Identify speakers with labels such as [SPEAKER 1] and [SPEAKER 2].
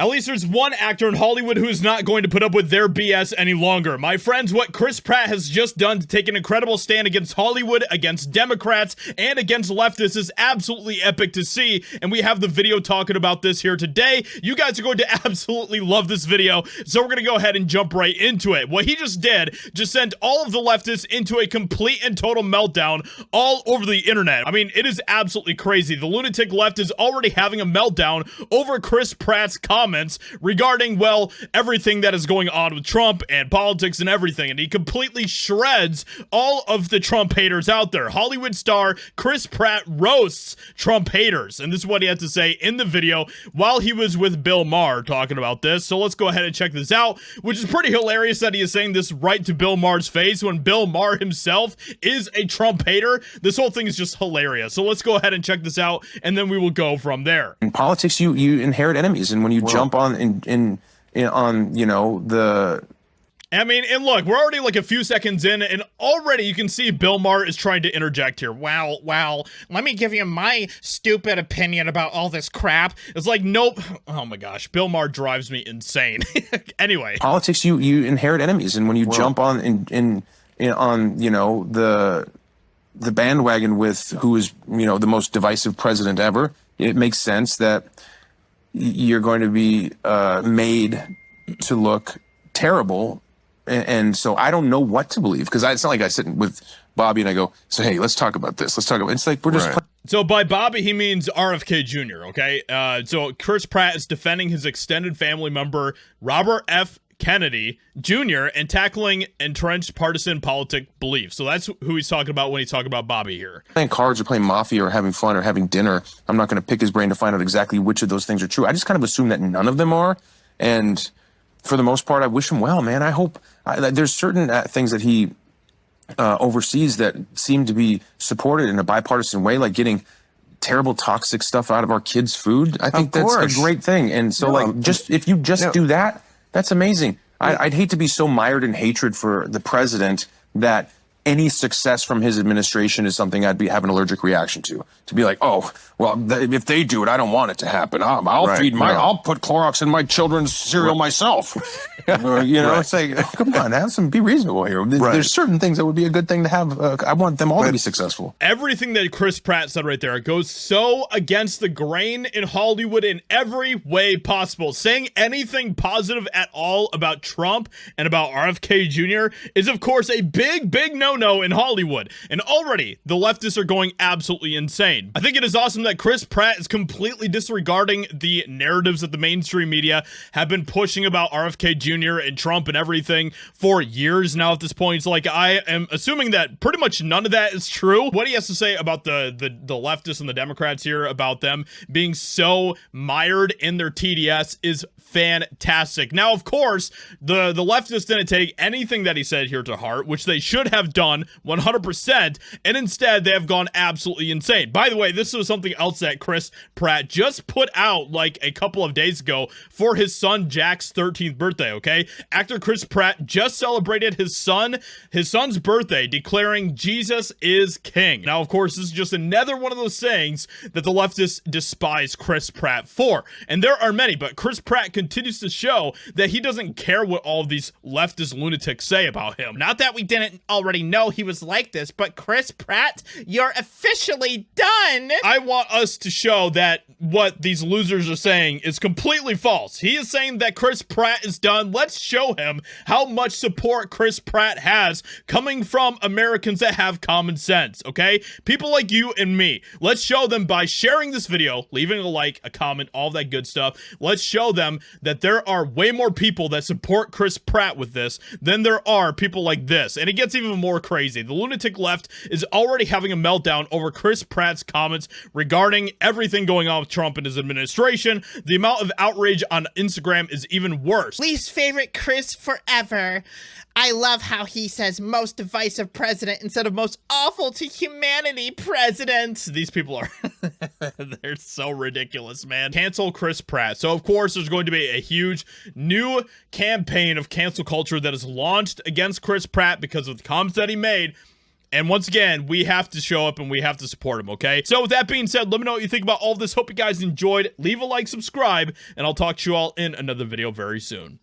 [SPEAKER 1] At least there's one actor in Hollywood who is not going to put up with their BS any longer. My friends, what Chris Pratt has just done to take an incredible stand against Hollywood, against Democrats, and against leftists is absolutely epic to see, and we have the video talking about this here today. You guys are going to absolutely love this video, so we're going to go ahead and jump right into it. What he just did just sent all of the leftists into a complete and total meltdown all over the internet. I mean, it is absolutely crazy. The lunatic left is already having a meltdown over Chris Pratt's comments regarding, well, everything that is going on with Trump and politics and everything, and he completely shreds all of the Trump haters out there. Hollywood star Chris Pratt roasts Trump haters, and this is what he had to say in the video while he was with Bill Maher talking about this. So let's go ahead and check this out, which is pretty hilarious that he is saying this right to Bill Maher's face when Bill Maher himself is a Trump hater. This whole thing is just hilarious. So let's go ahead and check this out, and then we will go from there.
[SPEAKER 2] In politics, you inherit enemies, and when you jump on you know, the
[SPEAKER 1] I mean, and look, we're already like a few seconds in, and already you can see Bill Maher is trying to interject here. Well, let me give you my stupid opinion about all this crap. It's like, nope. Oh my gosh, Bill Maher drives me insane. Anyway.
[SPEAKER 2] Politics, you inherit enemies, and when you jump on you know, the bandwagon with who is, you know, the most divisive president ever, it makes sense that you're going to be made to look terrible. And so I don't know what to believe, because it's not like I sit with Bobby and I go, so hey, let's talk about this. Let's talk about it. It's like we're just
[SPEAKER 1] So by Bobby, he means RFK Jr., okay? So Chris Pratt is defending his extended family member, Robert F. Kennedy Jr., and tackling entrenched partisan politic beliefs. So that's who he's talking about when he's talking about Bobby here.
[SPEAKER 2] Playing cards or playing Mafia or having fun or having dinner. I'm not going to pick his brain to find out exactly which of those things are true. I just kind of assume that none of them are. And for the most part, I wish him well, man. I hope there's certain things that he oversees that seem to be supported in a bipartisan way, like getting terrible toxic stuff out of our kids' food. I think that's a great thing. And so if you do that, that's amazing. I'd hate to be so mired in hatred for the president that any success from his administration is something I'd have an allergic reaction to. To be like, oh, well, if they do it, I don't want it to happen. I'll put Clorox in my children's cereal myself. You know, it's like, come on, be reasonable here. There's certain things that would be a good thing to have. I want them all to be successful.
[SPEAKER 1] Everything that Chris Pratt said right there goes so against the grain in Hollywood in every way possible. Saying anything positive at all about Trump and about RFK Jr. is, of course, a big no-no in Hollywood. And already, the leftists are going absolutely insane. I think it is awesome that Chris Pratt is completely disregarding the narratives that the mainstream media have been pushing about RFK Jr. and Trump and everything for years now at this point. It's like, I am assuming that pretty much none of that is true. What he has to say about the leftists and the Democrats here, about them being so mired in their TDS, is fantastic. Now, of course, the leftists didn't take anything that he said here to heart, which they should have done 100%, and instead they have gone absolutely insane. By the way, this was something else that Chris Pratt just put out like a couple of days ago for his son Jack's 13th birthday, okay? Actor Chris Pratt just celebrated his son's birthday, declaring Jesus is king. Now, of course, this is just another one of those sayings that the leftists despise Chris Pratt for, and there are many, but Chris Pratt continues to show that he doesn't care what all of these leftist lunatics say about him. Not that we didn't already know he was like this, but Chris Pratt, you're officially done. I want us to show that what these losers are saying is completely false. He is saying that Chris Pratt is done. Let's show him how much support Chris Pratt has coming from Americans that have common sense, okay? People like you and me. Let's show them by sharing this video, leaving a like, a comment, all that good stuff. Let's show them that there are way more people that support Chris Pratt with this than there are people like this. And it gets even more crazy. The lunatic left is already having a meltdown over Chris Pratt's comments regarding everything going on with Trump and his administration. The amount of outrage on Instagram is even worse.
[SPEAKER 3] Least favorite Chris forever. I love how he says most divisive president instead of most awful to humanity president.
[SPEAKER 1] These people are, they're so ridiculous, man. Cancel Chris Pratt. So, of course, there's going to be a huge new campaign of cancel culture that is launched against Chris Pratt because of the comments that he made And once again, we have to show up and we have to support him, okay? So with that being said, let me know what you think about all of this. Hope you guys enjoyed. Leave a like, subscribe, and I'll talk to you all in another video very soon.